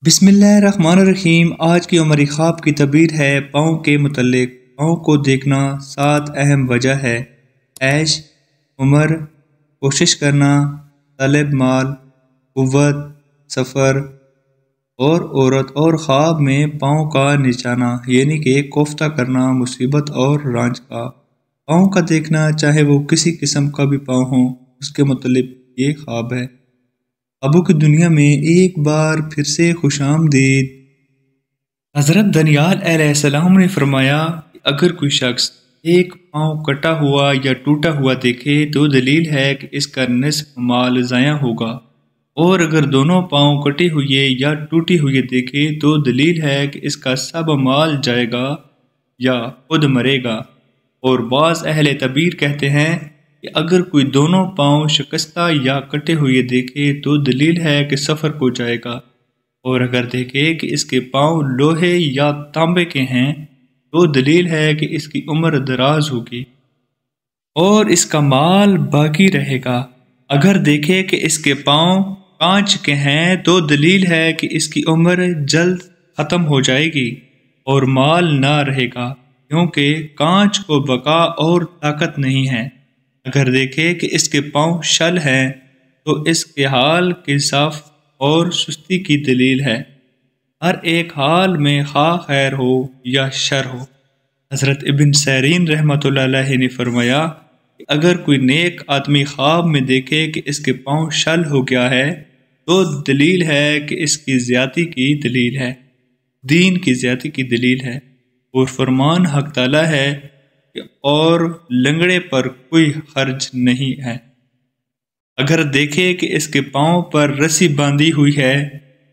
بسم اللہ الرحمن الرحیم۔ آج کی عمری خواب کی تعبیر ہے پاؤں کے متعلق۔ پاؤں کو دیکھنا 7 اہم وجہ ہے: عیش، عمر، کوشش کرنا، طلب مال، قوت، سفر اور عورت اور خواب میں پاؤں کا نچانا یعنی کہ کوفتہ کرنا، مصیبت اور رانج کا۔ پاؤں کا دیکھنا چاہے وہ کسی قسم کا بھی پاؤں ہو، اس کے متعلق یہ خواب ہے۔ ابو کی دنیا میں ایک بار پھر سے خوش آمدید۔ حضرت دانیال علیہ السلام نے فرمایا کہ اگر کوئی شخص ایک پاؤں کٹا ہوا یا ٹوٹا ہوا دیکھے تو دلیل ہے کہ اس کا نصف مال ضائع ہوگا، اور اگر دونوں پاؤں کٹے ہوئے یا ٹوٹے ہوئے دیکھے تو دلیل ہے کہ اس کا سب مال جائے گا یا خود مرے گا۔ اور بعض اہل تعبیر کہتے ہیں کہ اگر کوئی دونوں پاؤں شکستہ یا کٹے ہوئے دیکھے تو دلیل ہے کہ سفر کو جائے گا، اور اگر دیکھے کہ اس کے پاؤں لوہے یا تانبے کے ہیں تو دلیل ہے کہ اس کی عمر دراز ہوگی اور اس کا مال باقی رہے گا۔ اگر دیکھے کہ اس کے پاؤں کانچ کے ہیں تو دلیل ہے کہ اس کی عمر جلد ختم ہو جائے گی اور مال نہ رہے گا، کیونکہ کانچ کو بقا اور طاقت نہیں ہے۔ اگر دیکھے کہ اس کے پاؤں شل ہیں تو اس کے حال کے ضعف اور سستی کی دلیل ہے۔ ہر ایک حال میں خواہ خیر ہو یا شر ہو۔ حضرت ابن سیرین رحمۃ اللہ علیہ نے فرمایا کہ اگر کوئی نیک آدمی خواب میں دیکھے کہ اس کے پاؤں شل ہو گیا ہے تو دلیل ہے کہ اس کی زیادتی کی دلیل ہے، دین کی زیادتی کی دلیل ہے، اور فرمان حق تعالی ہے کہ اور لنگڑے پر کوئی حرج نہیں ہے۔ اگر دیکھے کہ اس کے پاؤں پر رسی باندھی ہوئی ہے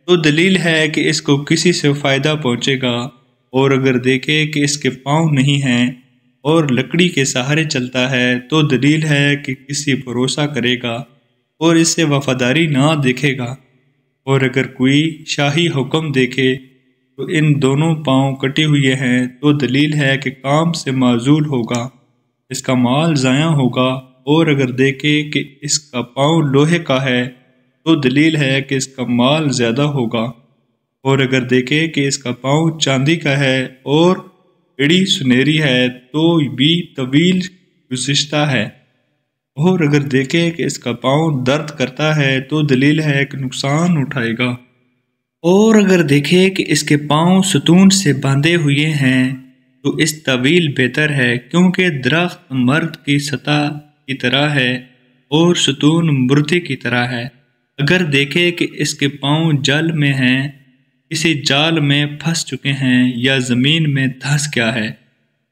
تو دلیل ہے کہ اس کو کسی سے فائدہ پہنچے گا، اور اگر دیکھے کہ اس کے پاؤں نہیں ہیں اور لکڑی کے سہارے چلتا ہے تو دلیل ہے کہ کسی بھروسہ کرے گا اور اس سے وفاداری نہ دیکھے گا۔ اور اگر کوئی شاہی حکم دیکھے تو ان دونوں پاؤں کٹے ہوئے ہیں تو دلیل ہے کہ کام سے معزول ہوگا، اس کا مال ضائع ہوگا، اور اگر دیکھے کہ اس کا پاؤں لوہے کا ہے تو دلیل ہے کہ اس کا مال زیادہ ہوگا، اور اگر دیکھے کہ اس کا پاؤں چاندی کا ہے اور ایڑی سنہری ہے تو بھی طویل گزشتہ ہے، اور اگر دیکھے کہ اس کا پاؤں درد کرتا ہے تو دلیل ہے کہ نقصان اٹھائے گا، اور اگر دیکھے کہ اس کے پاؤں ستون سے باندھے ہوئے ہیں تو اس طویل بہتر ہے، کیونکہ درخت مرد کی سطح کی طرح ہے اور ستون مردے کی طرح ہے۔ اگر دیکھے کہ اس کے پاؤں جل میں ہیں، کسی جال میں پھنس چکے ہیں یا زمین میں دھنس گیا ہے،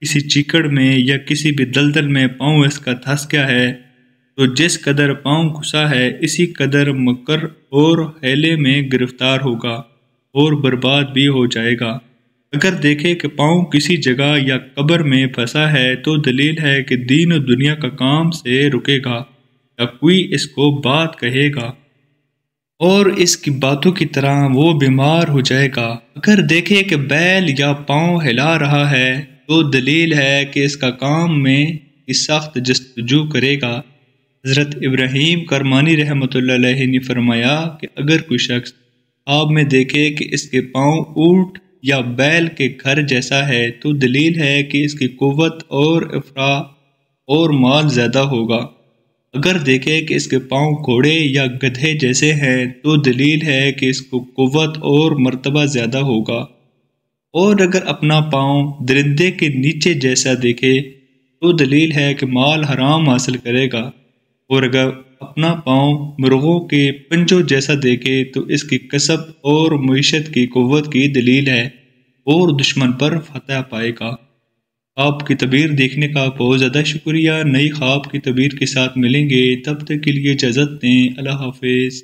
کسی چیکڑ میں یا کسی بھی دلدل میں پاؤں اس کا دھنس گیا ہے، تو جس قدر پاؤں گھسا ہے اسی قدر مکر اور حیلے میں گرفتار ہوگا اور برباد بھی ہو جائے گا۔ اگر دیکھے کہ پاؤں کسی جگہ یا قبر میں پھنسا ہے تو دلیل ہے کہ دین و دنیا کا کام سے رکے گا یا کوئی اس کو بات کہے گا اور اس کی باتوں کی طرح وہ بیمار ہو جائے گا۔ اگر دیکھے کہ بیل یا پاؤں ہلا رہا ہے تو دلیل ہے کہ اس کا کام میں کی سخت جستجو کرے گا۔ حضرت ابراہیم کرمانی رحمۃ اللہ علیہ نے فرمایا کہ اگر کوئی شخص خواب میں دیکھے کہ اس کے پاؤں اونٹ یا بیل کے گھر جیسا ہے تو دلیل ہے کہ اس کی قوت اور افراح اور مال زیادہ ہوگا۔ اگر دیکھے کہ اس کے پاؤں گھوڑے یا گدھے جیسے ہیں تو دلیل ہے کہ اس کو قوت اور مرتبہ زیادہ ہوگا، اور اگر اپنا پاؤں درندے کے نیچے جیسا دیکھے تو دلیل ہے کہ مال حرام حاصل کرے گا، اور اگر اپنا پاؤں مرغوں کے پنجوں جیسا دیکھے تو اس کی کسب اور معیشت کی قوت کی دلیل ہے اور دشمن پر فتح پائے گا۔ خواب کی تعبیر دیکھنے کا بہت زیادہ شکریہ۔ نئی خواب کی تعبیر کے ساتھ ملیں گے، تب تک کے لیے اجازت دیں۔ اللہ حافظ۔